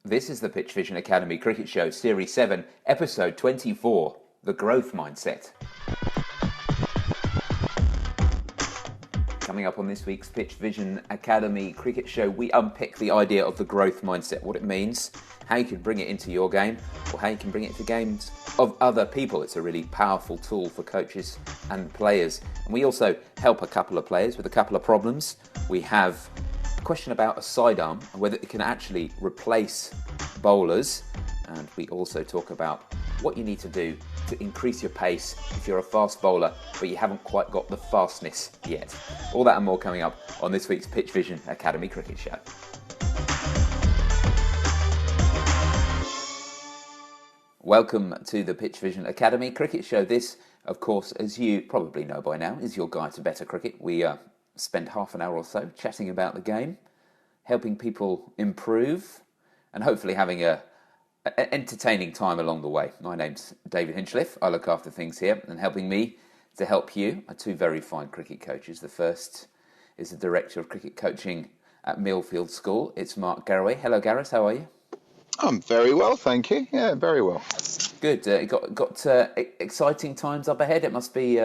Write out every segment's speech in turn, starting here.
This is the PitchVision Academy Cricket Show, Series 7, Episode 24, The Growth Mindset. Coming up on this week's PitchVision Academy Cricket Show, we unpick the idea of the growth mindset, what it means, how you can bring it into your game, or how you can bring it to games of other people. It's a really powerful tool for coaches and players. And we also help a couple of players with a couple of problems. We have a question about a sidearm and whether it can actually replace bowlers. And we also talk about what you need to do to increase your pace if you're a fast bowler, but you haven't quite got the fastness yet. All that and more coming up on this week's PitchVision Academy Cricket Show. Welcome to the PitchVision Academy Cricket Show. This, of course, as you probably know by now, is your guide to better cricket. We spend half an hour or so chatting about the game, helping people improve, and hopefully having an entertaining time along the way. My name's David Hinchliffe. I look after things here, and helping me to help you are two very fine cricket coaches. The first is the Director of Cricket Coaching at Millfield School. It's Mark Garaway. Hello, Gareth. How are you? I'm very well, thank you. Yeah, very well. Good. Got exciting times up ahead. It must be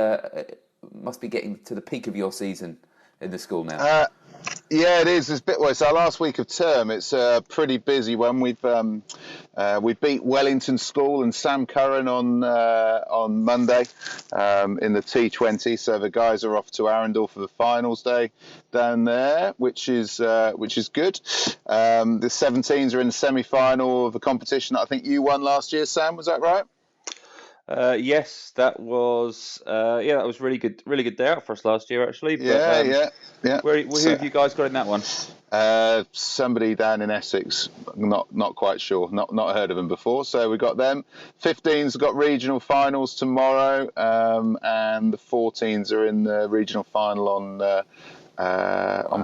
getting to the peak of your season in the school now. Yeah, it is. It's a bit worse. Our last week of term, it's a pretty busy one. We beat Wellington School and Sam Curran on Monday in the T20. So the guys are off to Arundel for the finals day down there, which is good. The 17s are in the semi-final of a competition that I think you won last year, Sam. Was that right? Yes, that was really good day out for us last year, actually. But, yeah. Who have you guys got in that one? Somebody down in Essex, not quite sure, not heard of them before. So we got them. 15s have got regional finals tomorrow, and the 14s are in the regional final on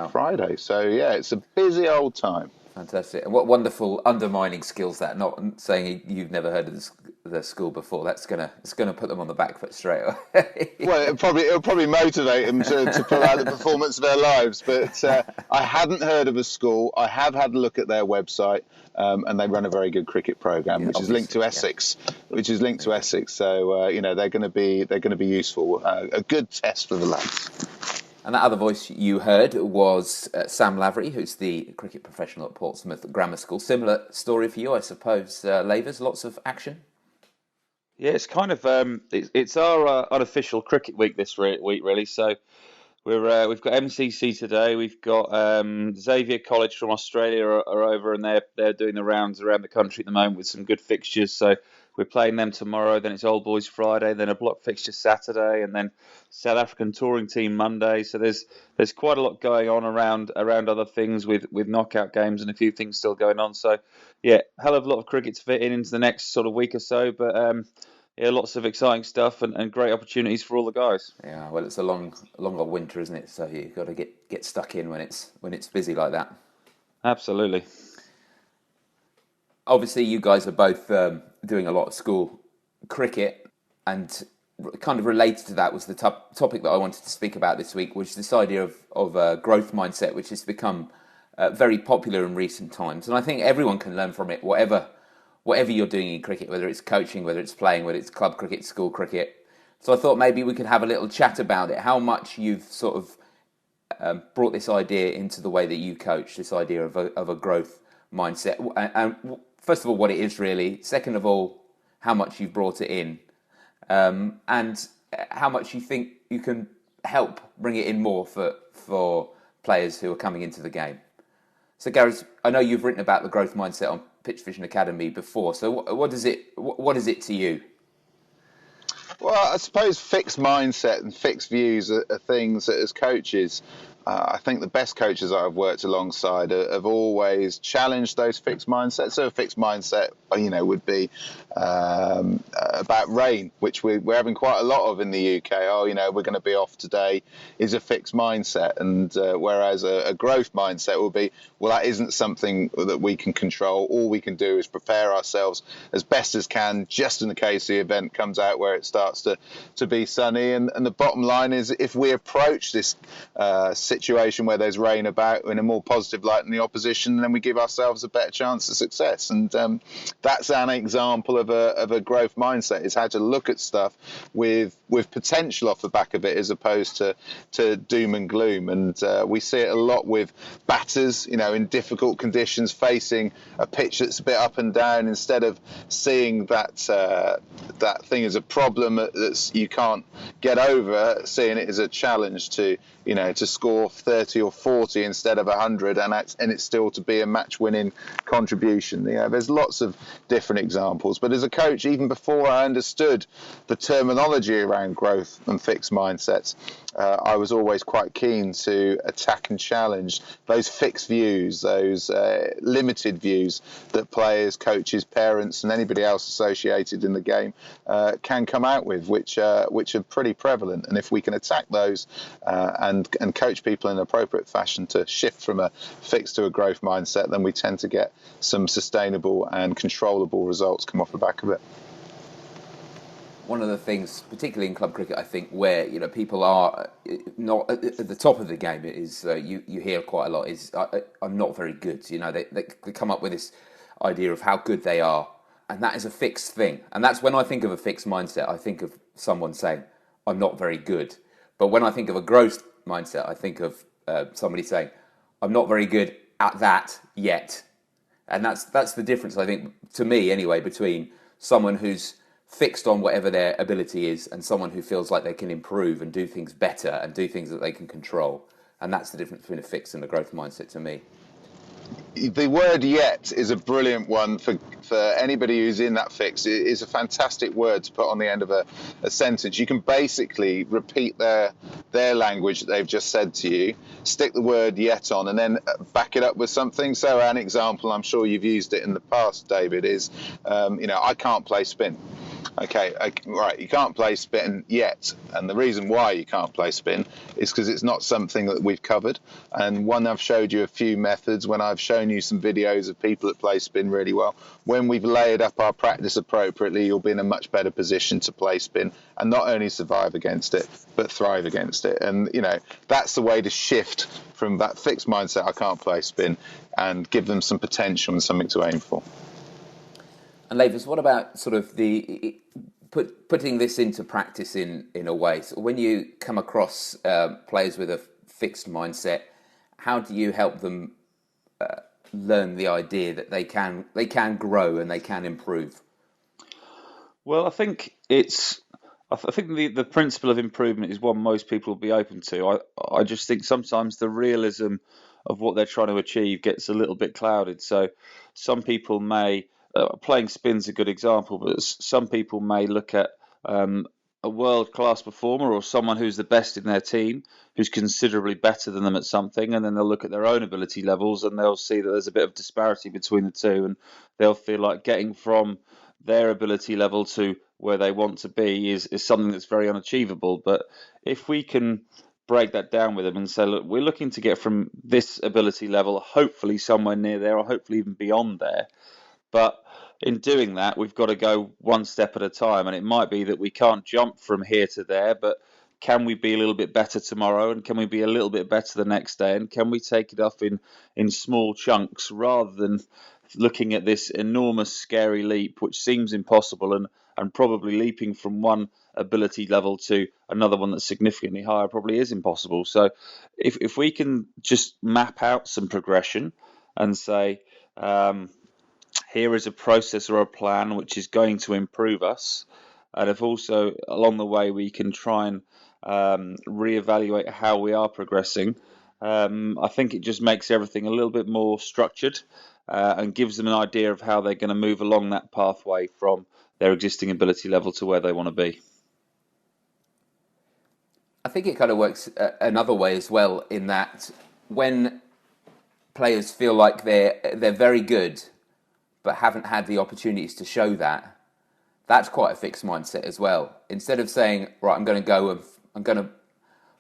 Friday. So yeah, it's a busy old time. Fantastic. And what wonderful undermining skills that, not saying you've never heard of the school before. It's gonna put them on the back foot straight away. Well, it'll probably motivate them to pull out the performance of their lives. But I hadn't heard of a school. I have had a look at their website, and they run a very good cricket program, which is linked to Essex. So they're going to be useful. A good test for the lads. And that other voice you heard was Sam Lavery, who's the cricket professional at Portsmouth Grammar School. Similar story for you, I suppose, Lavers. Lots of action. Yeah, it's kind of it's our unofficial cricket week this week, really. So we've got MCC today. We've got Xavier College from Australia are over, and they're doing the rounds around the country at the moment with some good fixtures. So we're playing them tomorrow. Then it's Old Boys Friday. Then a block fixture Saturday, and then South African touring team Monday. So there's quite a lot going on around other things with knockout games and a few things still going on. So yeah, hell of a lot of cricket to fit into the next sort of week or so. But lots of exciting stuff and great opportunities for all the guys. Yeah, well, it's a longer winter, isn't it? So you've got to get stuck in when it's busy like that. Absolutely. Obviously, you guys are both doing a lot of school cricket, and kind of related to that was the topic that I wanted to speak about this week, which is this idea of a growth mindset, which has become very popular in recent times. And I think everyone can learn from it, whatever you're doing in cricket, whether it's coaching, whether it's playing, whether it's club cricket, school cricket. So I thought maybe we could have a little chat about it, how much you've sort of brought this idea into the way that you coach, this idea of a growth mindset. And first of all, what it is really. Second of all, how much you've brought it in, and how much you think you can help bring it in more for players who are coming into the game. So, Gareth, I know you've written about the growth mindset on PitchVision Academy before. So, what is it to you? Well, I suppose fixed mindset and fixed views are things that, as coaches, I think the best coaches I've worked alongside have always challenged those fixed mindsets. So a fixed mindset, would be about rain, which we're having quite a lot of in the UK. We're going to be off today is a fixed mindset. And whereas a growth mindset will be, well, that isn't something that we can control. All we can do is prepare ourselves as best as can, just in the case the event comes out where it starts to be sunny. And the bottom line is, if we approach this situation where there's rain about in a more positive light than the opposition, and then we give ourselves a better chance of success. And that's an example of a growth mindset, is how to look at stuff with potential off the back of it, as opposed to doom and gloom. And we see it a lot with batters, in difficult conditions, facing a pitch that's a bit up and down. Instead of seeing that thing as a problem that you can't get over, seeing it as a challenge to score 30 or 40 instead of 100, and it's still to be a match-winning contribution. There's lots of different examples. But as a coach, even before I understood the terminology around growth and fixed mindsets, I was always quite keen to attack and challenge those fixed views, those limited views that players, coaches, parents, and anybody else associated in the game can come out with, which are pretty prevalent. And if we can attack those and coach people in an appropriate fashion to shift from a fixed to a growth mindset, then we tend to get some sustainable and controllable results come off the back of it. One of the things, particularly in club cricket, I think, where people are not at the top of the game, is you hear quite a lot is I'm not very good. They come up with this idea of how good they are, and that is a fixed thing. And that's when I think of a fixed mindset, I think of someone saying I'm not very good. But when I think of a growth mindset, I think of somebody saying I'm not very good at that yet. And that's the difference, I think, to me anyway, between someone who's fixed on whatever their ability is and someone who feels like they can improve and do things better and do things that they can control. And that's the difference between a fixed and a growth mindset to me. The word "yet" is a brilliant one for anybody who's in that fix. It is a fantastic word to put on the end of a sentence. You can basically repeat their language that they've just said to you, stick the word "yet" on, and then back it up with something. So an example, I'm sure you've used it in the past, David, is I can't play spin. Okay, right, you can't play spin yet. And the reason why you can't play spin is because it's not something that we've covered. And when I've showed you a few methods, when I've shown you some videos of people that play spin really well, when we've layered up our practice appropriately, you'll be in a much better position to play spin and not only survive against it, but thrive against it. And, that's the way to shift from that fixed mindset, I can't play spin, and give them some potential and something to aim for. And Lavis, what about sort of putting this into practice in a way? So when you come across players with a fixed mindset, how do you help them learn the idea that they can grow and they can improve? Well, I think the principle of improvement is one most people will be open to. I just think sometimes the realism of what they're trying to achieve gets a little bit clouded. So some people may playing spin's a good example, but some people may look at a world-class performer or someone who's the best in their team, who's considerably better than them at something, and then they'll look at their own ability levels and they'll see that there's a bit of disparity between the two, and they'll feel like getting from their ability level to where they want to be is something that's very unachievable. But if we can break that down with them and say, look, we're looking to get from this ability level, hopefully somewhere near there, or hopefully even beyond there. But in doing that, we've got to go one step at a time. And it might be that we can't jump from here to there, but can we be a little bit better tomorrow? And can we be a little bit better the next day? And can we take it off in small chunks rather than looking at this enormous, scary leap, which seems impossible, and probably leaping from one ability level to another one that's significantly higher probably is impossible. So if we can just map out some progression and say, here is a process or a plan which is going to improve us, and if also along the way we can try and reevaluate how we are progressing, I think it just makes everything a little bit more structured and gives them an idea of how they're going to move along that pathway from their existing ability level to where they want to be. I think it kind of works another way as well, in that when players feel like they're very good but haven't had the opportunities to show that, that's quite a fixed mindset as well. Instead of saying, right, I'm going to go and I'm going to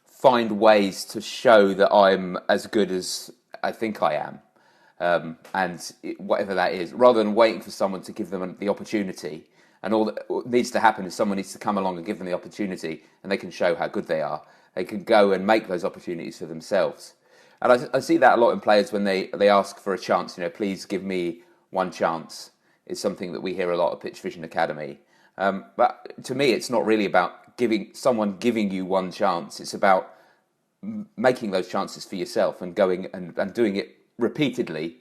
find ways to show that I'm as good as I think I am, and whatever that is, rather than waiting for someone to give them the opportunity. And all that needs to happen is someone needs to come along and give them the opportunity, and they can show how good they are. they can go and make those opportunities for themselves. And I see that a lot in players when they ask for a chance. Please give me one chance. Is something that we hear a lot at PitchVision Academy. But to me, it's not really about giving you one chance. It's about making those chances for yourself and going and doing it repeatedly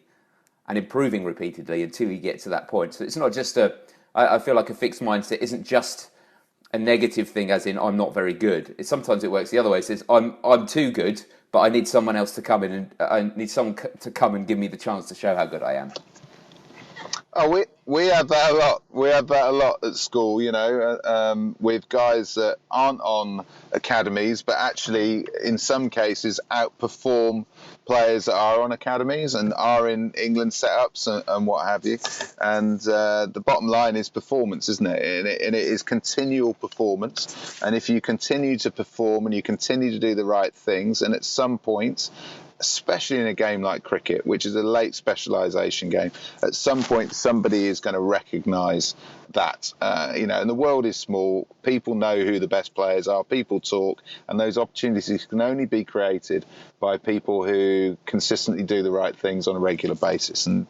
and improving repeatedly until you get to that point. So it's not just I feel like a fixed mindset isn't just a negative thing, as in I'm not very good. Sometimes it works the other way. It says I'm too good, but I need someone else to come in, and I need someone to come and give me the chance to show how good I am. Oh, we have that a lot. We have that a lot at school, with guys that aren't on academies, but actually, in some cases, outperform players that are on academies and are in England setups and what have you. And the bottom line is performance, isn't it? And it is continual performance. And if you continue to perform and you continue to do the right things, and at some point, especially in a game like cricket, which is a late specialisation game, at some point somebody is going to recognise that. And the world is small. People know who the best players are. People talk, and those opportunities can only be created by people who consistently do the right things on a regular basis. And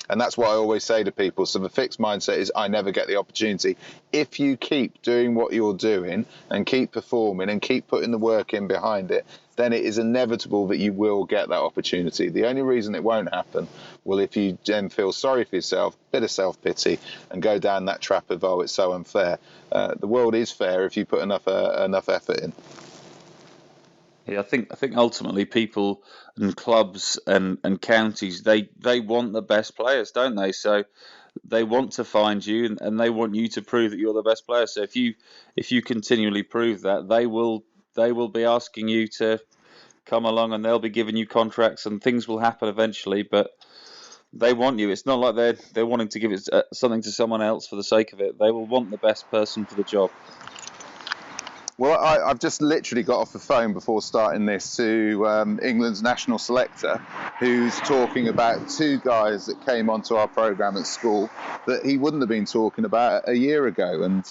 that's what I always say to people. So the fixed mindset is I never get the opportunity. If you keep doing what you're doing and keep performing and keep putting the work in behind it, then it is inevitable that you will get that opportunity. The only reason it won't happen, well, if you then feel sorry for yourself, bit of self-pity, and go down that trap of, oh, it's so unfair. The world is fair if you put enough effort in. Yeah, I think ultimately people and clubs and counties, they want the best players, don't they? So they want to find you and they want you to prove that you're the best player. So if you continually prove that, they will be asking you to come along, and they'll be giving you contracts, and things will happen eventually. But they want you. It's not like they're wanting to give it something to someone else for the sake of it. They will want the best person for the job. Well, I've just literally got off the phone before starting this to England's national selector, who's talking about two guys that came onto our programme at school that he wouldn't have been talking about a year ago. And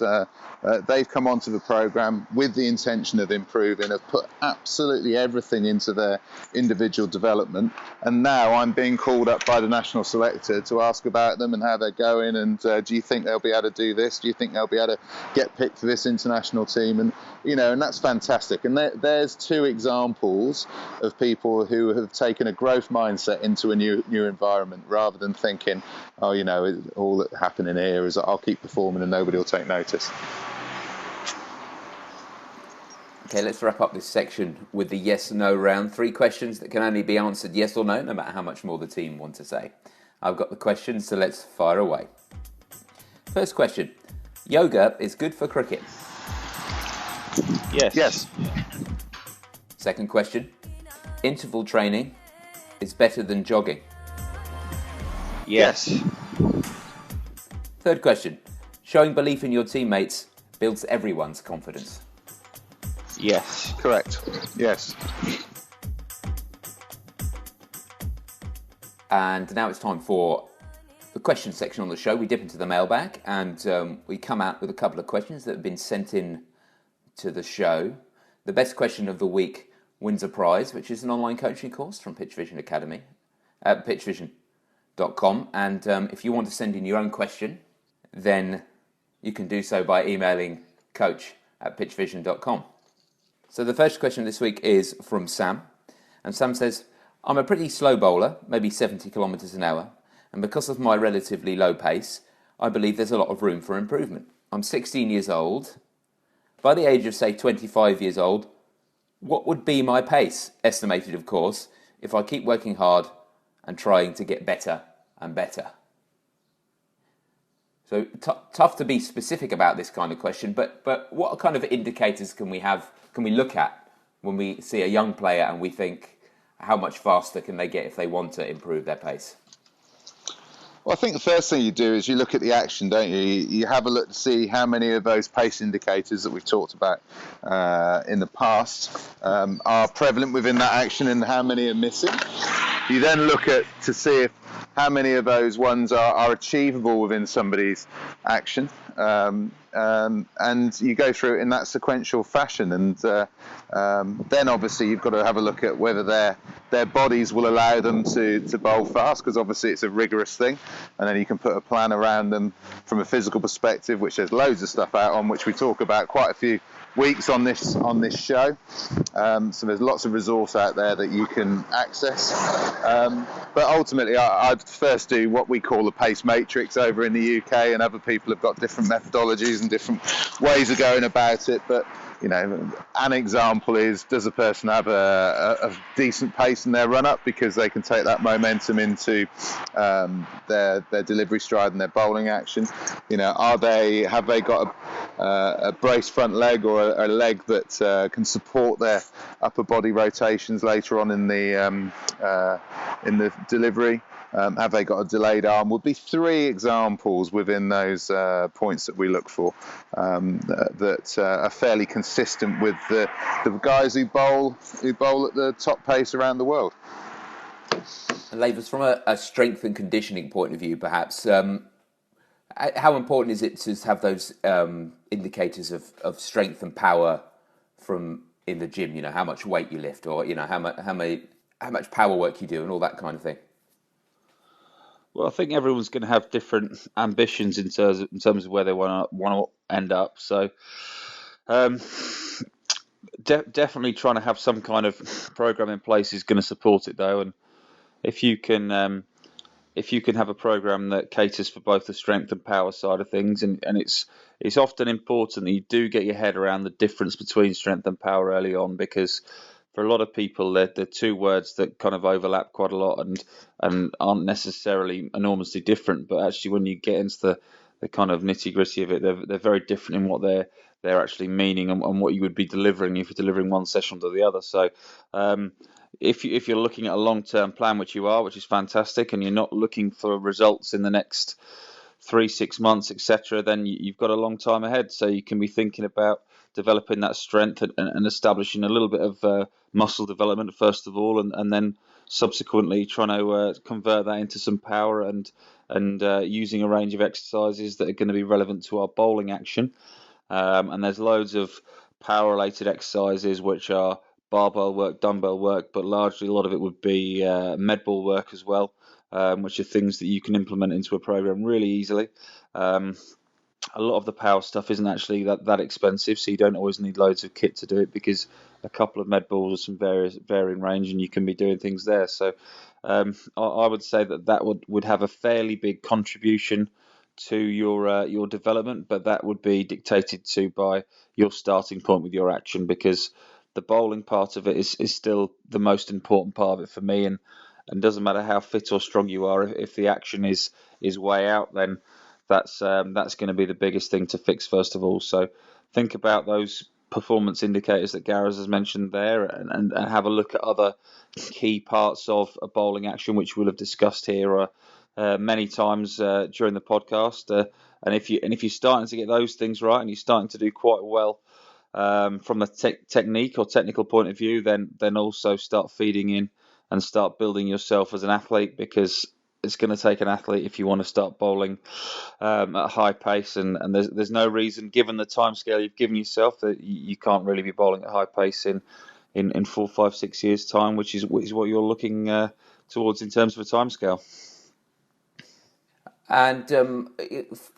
they've come onto the programme with the intention of improving, have put absolutely everything into their individual development. And now I'm being called up by the national selector to ask about them and how they're going. And do you think they'll be able to do this? Do you think they'll be able to get picked for this international team? And and that's fantastic. And there's two examples of people who have taken a growth mindset into a new environment, rather than thinking, oh, all that's happening here is that I'll keep performing and nobody will take notice. Okay, let's wrap up this section with the yes/no round. 3 questions that can only be answered yes or no, no matter how much more the team want to say. I've got the questions, so let's fire away. First question. Yoga is good for cricket. Yes. Second question. Interval training is better than jogging. Yes. Third question. Showing belief in your teammates builds everyone's confidence. Yes. Correct. Yes. And now it's time for the question section on the show. We dip into the mailbag and we come out with a couple of questions that have been sent in to the show. The best question of the week wins a prize, which is an online coaching course from PitchVision Academy at pitchvision.com. And if you want to send in your own question, then you can do so by emailing coach@pitchvision.com. So the first question this week is from Sam. And Sam says, I'm a pretty slow bowler, maybe 70 kilometres an hour. And because of my relatively low pace, I believe there's a lot of room for improvement. I'm 16 years old. By the age of, say, 25 years old, what would be my pace, estimated, of course, if I keep working hard and trying to get better and better? So tough to be specific about this kind of question, but what kind of indicators can we look at when we see a young player and we think, how much faster can they get if they want to improve their pace? Well, I think the first thing you do is you look at the action, don't you? You have a look to see how many of those pace indicators that we've talked about in the past are prevalent within that action and how many are missing. You then look at to see how many of those ones are achievable within somebody's action. and you go through it in that sequential fashion. And then obviously you've got to have a look at whether their bodies will allow them to bowl fast, because obviously it's a rigorous thing. And then you can put a plan around them from a physical perspective, which there's loads of stuff out on, which we talk about quite a few weeks on this show. So there's lots of resource out there that you can access. But ultimately, I'd first do what we call the pace matrix over in the UK, and other people have got different methodologies and different ways of going about it. But an example is, does a person have a decent pace in their run-up, because they can take that momentum into their delivery stride and their bowling action? Have they got a braced front leg, or a leg that can support their upper body rotations later on in the delivery? Have they got a delayed arm? Would be three examples within those points that we look for that are fairly consistent with the guys who bowl at the top pace around the world. And Lavers, from a strength and conditioning point of view, perhaps, how important is it to have those indicators of strength and power from in the gym? How much weight you lift, or how much power work you do, and all that kind of thing. Well, I think everyone's going to have different ambitions in terms of where they want to end up. So, definitely trying to have some kind of program in place is going to support it, though. And if you can have a program that caters for both the strength and power side of things, and it's often important that you do get your head around the difference between strength and power early on, because for a lot of people, they're two words that kind of overlap quite a lot and aren't necessarily enormously different. But actually, when you get into the kind of nitty gritty of it, they're very different in what they're actually meaning and what you would be delivering if you're delivering one session to the other. So, if you're looking at a long-term plan, which you are, which is fantastic, and you're not looking for results in the next 3-6 months, etc., then you've got a long time ahead. So you can be thinking about developing that strength and establishing a little bit of muscle development first of all, and then subsequently trying to convert that into some power and using a range of exercises that are going to be relevant to our bowling action. And there's loads of power-related exercises which are barbell work, dumbbell work, but largely a lot of it would be med ball work as well, which are things that you can implement into a program really easily. A lot of the power stuff isn't actually that expensive, so you don't always need loads of kit to do it, because a couple of med balls are some varying range, and you can be doing things there. So I would say that would have a fairly big contribution to your development, but that would be dictated to by your starting point with your action, because the bowling part of it is still the most important part of it for me, and doesn't matter how fit or strong you are, if the action is way out, then that's going to be the biggest thing to fix first of all. So think about those performance indicators that Gareth has mentioned there, and have a look at other key parts of a bowling action, which we'll have discussed here many times during the podcast. And if you're starting to get those things right, and you're starting to do quite well from a technique or technical point of view, then also start feeding in and start building yourself as an athlete, because it's going to take an athlete if you want to start bowling at a high pace, and there's no reason, given the time scale you've given yourself, that you can't really be bowling at high pace in 4, 5, 6 years' time, which is what you're looking towards in terms of a time scale. And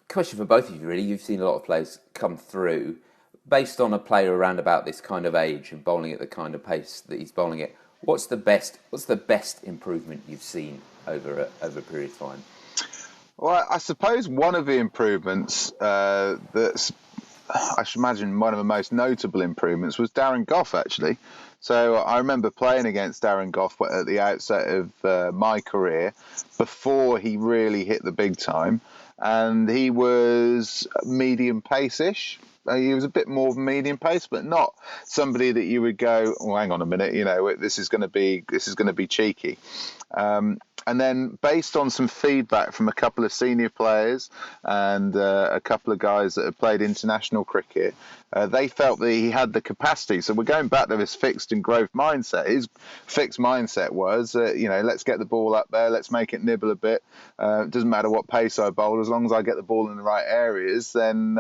question for both of you, really. You've seen a lot of players come through. Based on a player around about this kind of age and bowling at the kind of pace that he's bowling at, what's the best improvement you've seen over a period of time? Well, I suppose one of the improvements that's, I should imagine, one of the most notable improvements was Darren Gough, actually. So I remember playing against Darren Gough at the outset of my career, before he really hit the big time, and he was medium pace-ish. He was a bit more medium pace, but not somebody that you would go, oh, hang on a minute, this is going to be cheeky. And then, based on some feedback from a couple of senior players and a couple of guys that have played international cricket, they felt that he had the capacity. So we're going back to this fixed and growth mindset. His fixed mindset was, let's get the ball up there, let's make it nibble a bit. It doesn't matter what pace I bowl, as long as I get the ball in the right areas, then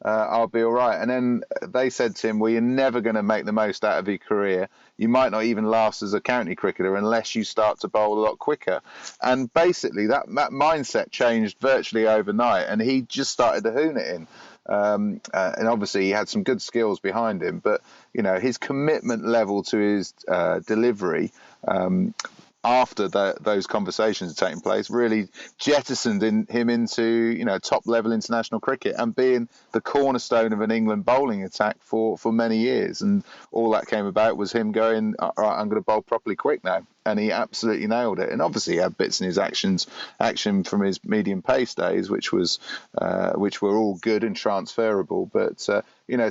I'll be all right. And then they said to him, well, you're never going to make the most out of your career. You might not even last as a county cricketer unless you start to bowl a lot quicker. And basically that mindset changed virtually overnight, and he just started to hoon it in. And obviously he had some good skills behind him, but his commitment level to his delivery after those conversations had taken place really jettisoned him into top level international cricket and being the cornerstone of an England bowling attack for many years. And all that came about was him going, all right, I'm going to bowl properly quick now. And he absolutely nailed it. And obviously he had bits in his action from his medium pace days, which were all good and transferable. But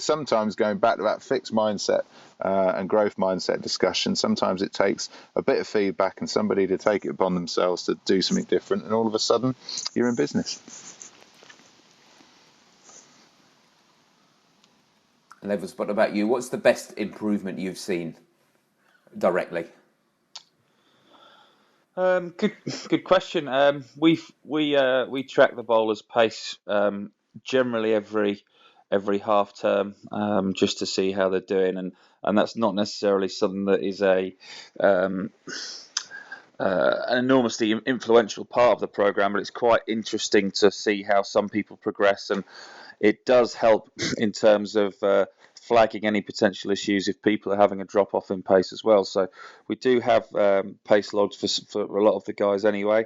sometimes going back to that fixed mindset and growth mindset discussion, sometimes it takes a bit of feedback and somebody to take it upon themselves to do something different, and all of a sudden you're in business. Levels, what about you? What's the best improvement you've seen directly? Good question. We track the bowler's pace generally every half term, just to see how they're doing, and that's not necessarily something that is an enormously influential part of the program, but it's quite interesting to see how some people progress, and it does help in terms of flagging any potential issues if people are having a drop off in pace as well. So we do have pace logs for a lot of the guys anyway.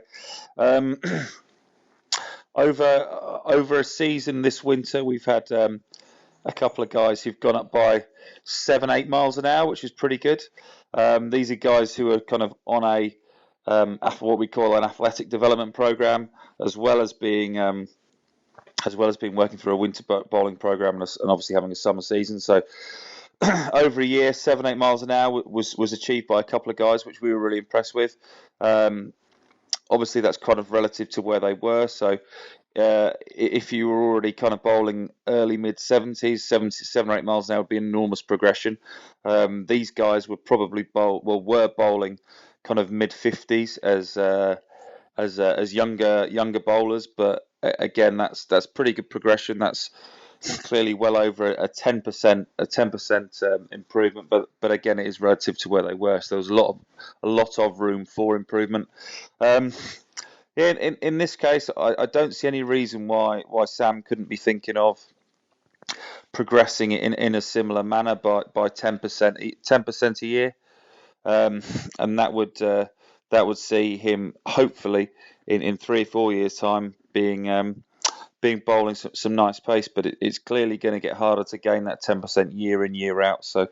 Over a season this winter, we've had a couple of guys who've gone up by 7-8 miles an hour, which is pretty good. These are guys who are kind of on a what we call an athletic development program, as well as being working through a winter bowling program and obviously having a summer season. So over a year, 7-8 miles an hour was achieved by a couple of guys, which we were really impressed with. Obviously, that's kind of relative to where they were. So if you were already kind of bowling early mid-70s, 7 or 8 miles an hour would be an enormous progression. These guys were probably were bowling kind of mid-50s as younger bowlers, but again, that's pretty good progression. That's clearly well over a 10% improvement, but again, it is relative to where they were. So there was a lot of room for improvement. In this case, I don't see any reason why Sam couldn't be thinking of progressing in a similar manner by 10% a year, and that would see him hopefully in 3 or 4 years' time being bowling some nice pace. But it's clearly going to get harder to gain that 10% year in, year out. So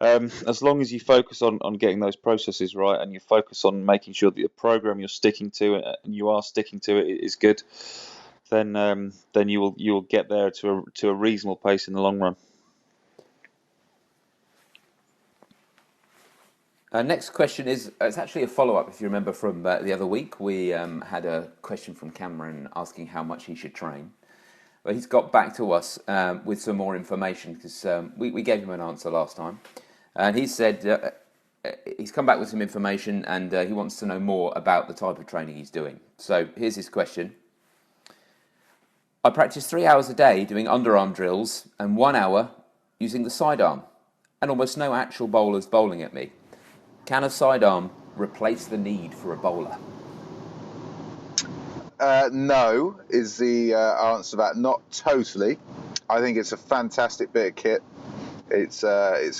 as long as you focus on getting those processes right, and you focus on making sure that the program you're sticking to and you are sticking to it is good, then you will get there to a reasonable pace in the long run. Next question it's actually a follow-up, if you remember, from the other week. We had a question from Cameron asking how much he should train. Well, he's got back to us with some more information, because we gave him an answer last time. And he said he's come back with some information, and he wants to know more about the type of training he's doing. So here's his question. I practice 3 hours a day doing underarm drills and 1 hour using the sidearm, and almost no actual bowlers bowling at me. Can a sidearm replace the need for a bowler? No, is the answer to that. Not totally. I think it's a fantastic bit of kit. It's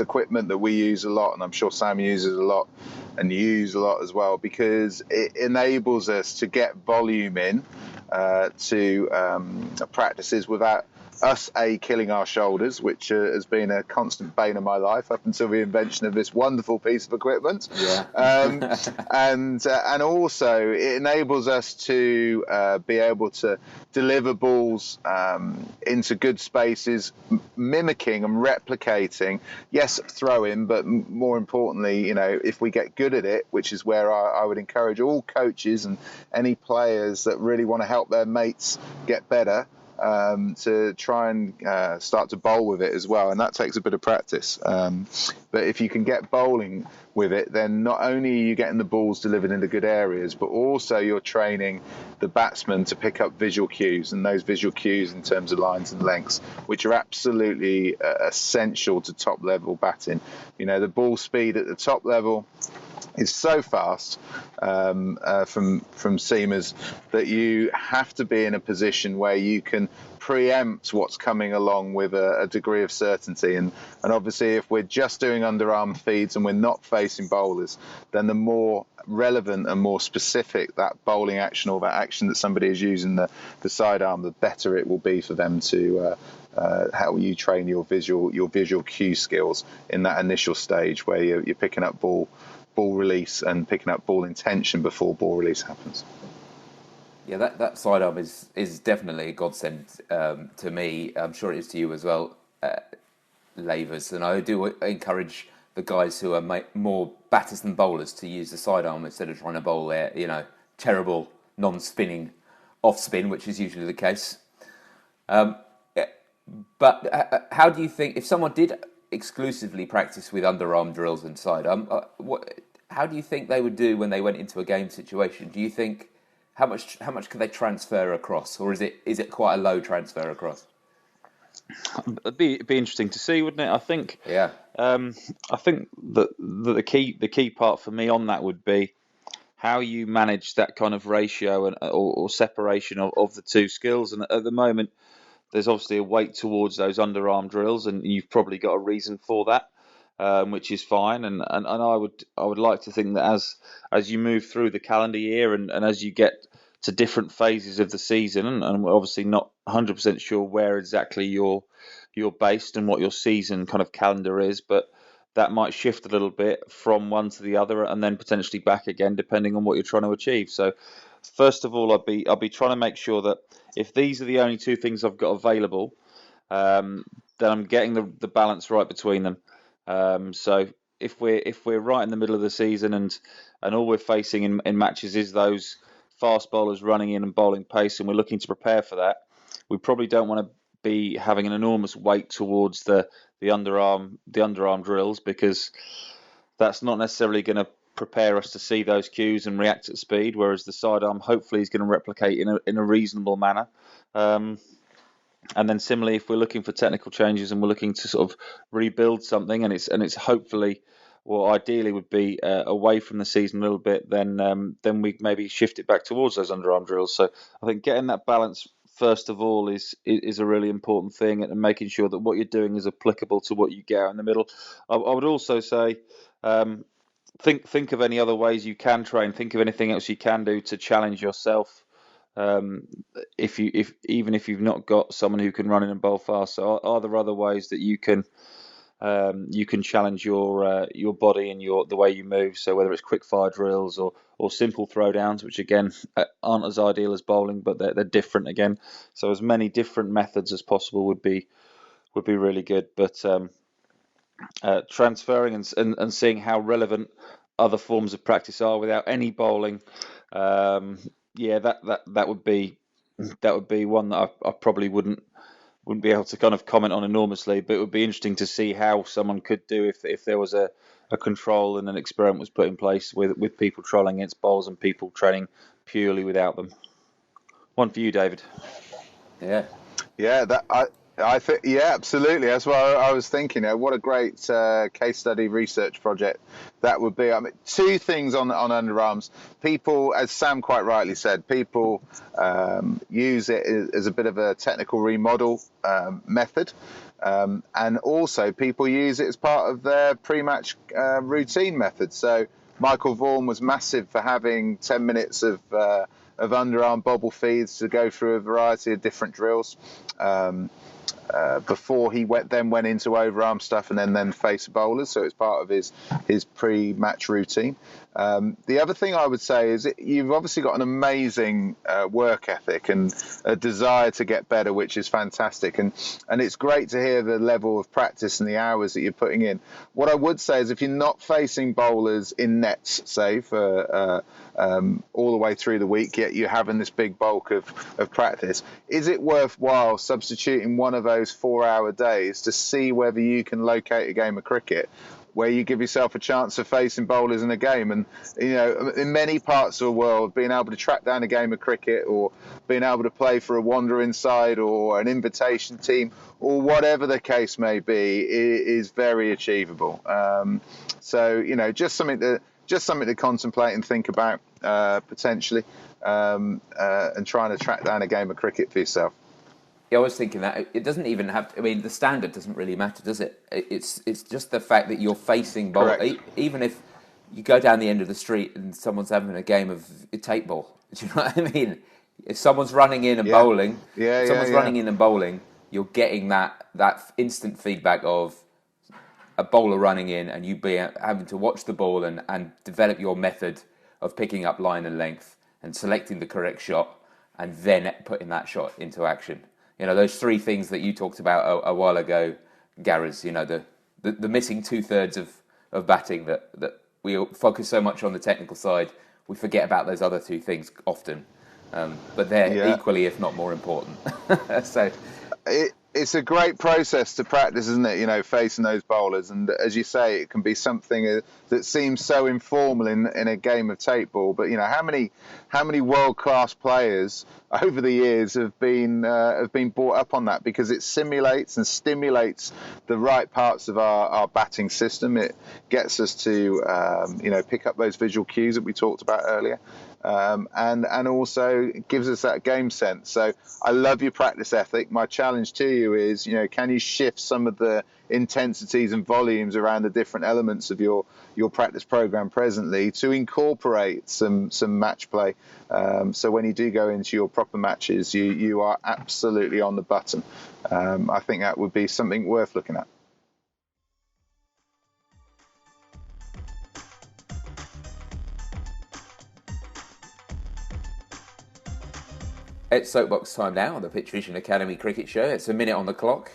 equipment that we use a lot, and I'm sure Sam uses a lot, and you use a lot as well, because it enables us to get volume in to practices without us killing our shoulders, which has been a constant bane of my life up until the invention of this wonderful piece of equipment. Yeah. And also it enables us to be able to deliver balls into good spaces, mimicking and replicating, yes, throwing, but more importantly, if we get good at it, which is where I would encourage all coaches and any players that really want to help their mates get better, to try and start to bowl with it as well, and that takes a bit of practice. But if you can get bowling with it, then not only are you getting the balls delivered into good areas, but also you're training the batsman to pick up visual cues, and those visual cues in terms of lines and lengths, which are absolutely essential to top level batting. You know, the ball speed at the top level is so fast from seamers that you have to be in a position where you can preempt what's coming along with a degree of certainty. And obviously, if we're just doing underarm feeds and we're not facing bowlers, then the more relevant and more specific that bowling action or that action that somebody is using the sidearm, the better it will be for them to how you train your visual cue skills in that initial stage where you're picking up ball release and picking up ball intention before ball release happens. Yeah, that sidearm is definitely a godsend to me. I'm sure it is to you as well, Lavers. And I do encourage the guys who are more batters than bowlers to use the sidearm instead of trying to bowl their, terrible non-spinning off spin, which is usually the case. But how do you think, if someone did exclusively practice with underarm drills and sidearm, how do you think they would do when they went into a game situation? Do you think how much can they transfer across, or is it quite a low transfer across? It'd be interesting to see, wouldn't it? I think. Yeah. I think that the key part for me on that would be how you manage that kind of ratio or separation of the two skills. And at the moment, there's obviously a weight towards those underarm drills, and you've probably got a reason for that, which is fine. And I would like to think that as you move through the calendar year and as you get to different phases of the season, and we're obviously not 100% sure where exactly you're based and what your season kind of calendar is, but that might shift a little bit from one to the other and then potentially back again depending on what you're trying to achieve. So first of all, I'll be trying to make sure that if these are the only two things I've got available, then I'm getting the balance right between them. So if we're right in the middle of the season and all we're facing in matches is those fast bowlers running in and bowling pace, and we're looking to prepare for that, we probably don't want to be having an enormous weight towards the underarm drills, because that's not necessarily going to prepare us to see those cues and react at speed, whereas the sidearm hopefully is going to replicate in a reasonable manner. And then similarly, if we're looking for technical changes and we're looking to sort of rebuild something, and it's hopefully, well, ideally would be away from the season a little bit, then we maybe shift it back towards those underarm drills. So I think getting that balance first of all is a really important thing, and making sure that what you're doing is applicable to what you get out in the middle. I would also say, think of any other ways you can train. Think of anything else you can do to challenge yourself. Even if you've not got someone who can run in and bowl fast, so are there other ways that you can challenge your body and the way you move? So whether it's quick fire drills or simple throwdowns, which again aren't as ideal as bowling, but they're different again. So as many different methods as possible would be really good. But transferring and seeing how relevant other forms of practice are without any bowling, that would be one that I probably wouldn't be able to kind of comment on enormously, but it would be interesting to see how someone could do if there was a control and an experiment was put in place with people trolling against bowls and people training purely without them. One for you, David. Yeah, I think, yeah, absolutely. That's what I was thinking. What a great case study research project that would be. I mean, two things on underarms. People, as Sam quite rightly said, people use it as a bit of a technical remodel method. And also people use it as part of their pre-match routine method. So Michael Vaughan was massive for having 10 minutes of underarm bobble feeds to go through a variety of different drills. before he went into overarm stuff and then face bowlers, so it's part of his pre-match routine. The other thing I would say is you've obviously got an amazing work ethic and a desire to get better, which is fantastic, and it's great to hear the level of practice and the hours that you're putting in. What I would say is if you're not facing bowlers in nets, say for all the way through the week, yet you're having this big bulk of practice, is it worthwhile substituting one of those 4-hour days to see whether you can locate a game of cricket where you give yourself a chance of facing bowlers in a game? And, in many parts of the world, being able to track down a game of cricket or being able to play for a wandering side or an invitation team or whatever the case may be is very achievable. So, just something to contemplate and think about potentially, and trying to track down a game of cricket for yourself. Yeah, I was thinking that it doesn't even have. I mean, the standard doesn't really matter, does it? It's just the fact that you're facing ball. Even if you go down the end of the street and someone's having a game of tape ball, do you know what I mean? If someone's running in and bowling, running in and bowling, you're getting that instant feedback of a bowler running in, and you having to watch the ball and develop your method of picking up line and length and selecting the correct shot and then putting that shot into action. Those three things that you talked about a while ago, Gareth, the missing 2/3 of batting that we focus so much on the technical side, we forget about those other two things often. But they're equally, if not more important. So it's a great process to practice, isn't it? Facing those bowlers, and as you say, it can be something that seems so informal in a game of tape ball. But how many world-class players over the years have been brought up on that, because it simulates and stimulates the right parts of our batting system. It gets us to pick up those visual cues that we talked about earlier. And also gives us that game sense. So I love your practice ethic. My challenge to you is, can you shift some of the intensities and volumes around the different elements of your practice program presently to incorporate some match play. So when you do go into your proper matches, you are absolutely on the button. I think that would be something worth looking at. It's soapbox time now on the PitchVision Academy Cricket Show. It's a minute on the clock,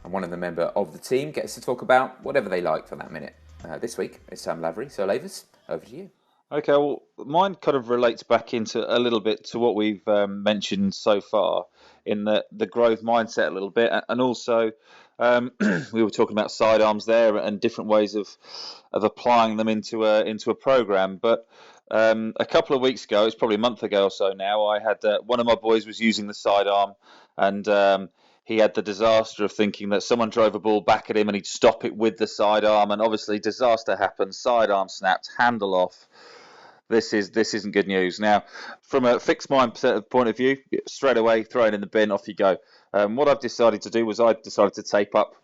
and one of the member of the team gets to talk about whatever they like for that minute. This week, it's Sam Lavery. So, Lavers, over to you. Okay, well, mine kind of relates back into a little bit to what we've mentioned so far in the growth mindset a little bit, and also we were talking about sidearms there and different ways of applying them into a program, but. A couple of weeks ago, it's probably a month ago or so now, I had one of my boys was using the sidearm, and he had the disaster of thinking that someone drove a ball back at him and he'd stop it with the sidearm, and obviously disaster happened, sidearm snapped, handle off. This isn't good news. Now, from a fixed mind point of view, straight away throw it in the bin, off you go. What I've decided to do was I decided to tape up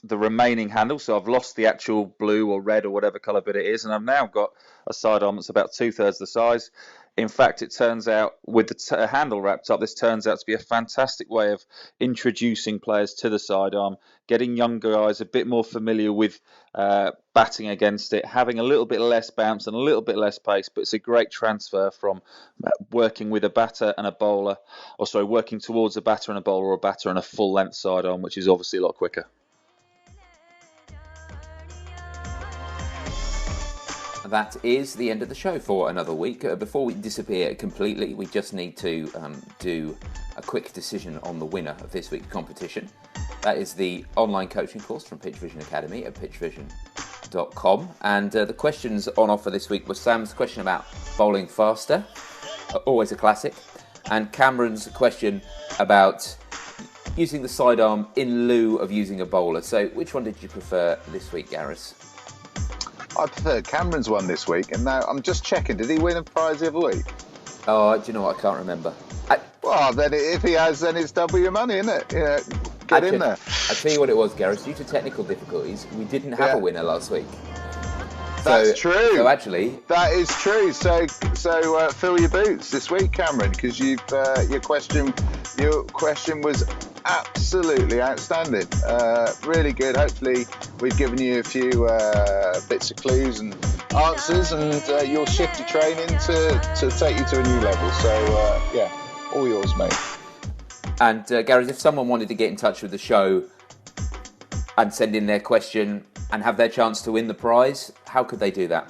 the remaining handle, so I've lost the actual blue or red or whatever colour bit it is, and I've now got a sidearm that's about 2/3 the size. In fact, it turns out, with the handle wrapped up, this turns out to be a fantastic way of introducing players to the sidearm, getting younger guys a bit more familiar with batting against it, having a little bit less bounce and a little bit less pace, but it's a great transfer from working with a batter and a bowler, or sorry, working towards a batter and a bowler, or a batter and a full-length sidearm, which is obviously a lot quicker. That is the end of the show for another week. Before we disappear completely, we just need to do a quick decision on the winner of this week's competition. That is the online coaching course from PitchVision Academy at pitchvision.com. And the questions on offer this week was Sam's question about bowling faster, always a classic, and Cameron's question about using the sidearm in lieu of using a bowler. So which one did you prefer this week, Gareth? I prefer Cameron's one this week, and now I'm just checking. Did he win a prize the other week? Oh, do you know what? I can't remember. Well, then if he has, then it's double your money, isn't it? Get in there. I'll tell you what it was, Gareth. Due to technical difficulties, we didn't have a winner last week. That's true. So actually, that is true. So fill your boots this week, Cameron, because you've your question was absolutely outstanding. Really good. Hopefully, we've given you a few bits of clues and answers, and you'll shift your training to take you to a new level. So yeah, all yours, mate. And Gareth, if someone wanted to get in touch with the show and send in their question and have their chance to win the prize, how could they do that?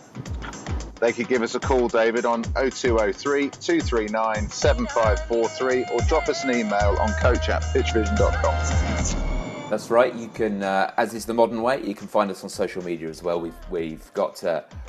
They could give us a call, David, on 0203 239 7543, or drop us an email on coach@pitchvision.com. That's right. You can, as is the modern way, you can find us on social media as well. We've got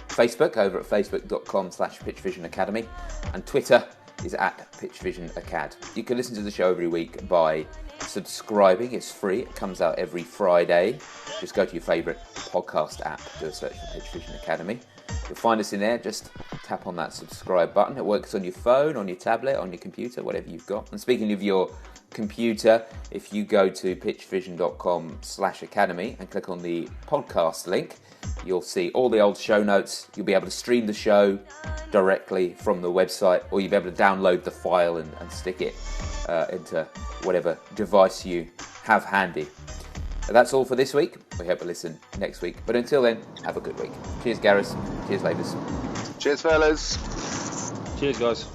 Facebook over at facebook.com/PitchVision Academy, and Twitter is at PitchVision Acad. You can listen to the show every week by subscribing. It's free. It comes out every Friday. Just go to your favourite podcast app, do a search for PitchVision Academy. You'll find us in there. Just tap on that subscribe button. It works on your phone, on your tablet, on your computer, whatever you've got. And speaking of your computer, if you go to pitchvision.com/academy and click on the podcast link, you'll see all the old show notes. You'll be able to stream the show directly from the website, or you'll be able to download the file and stick it into whatever device you have handy. So that's all for this week. We hope you listen next week. But until then, have a good week. Cheers, Gareth. Cheers, ladies. Cheers, fellas. Cheers, guys.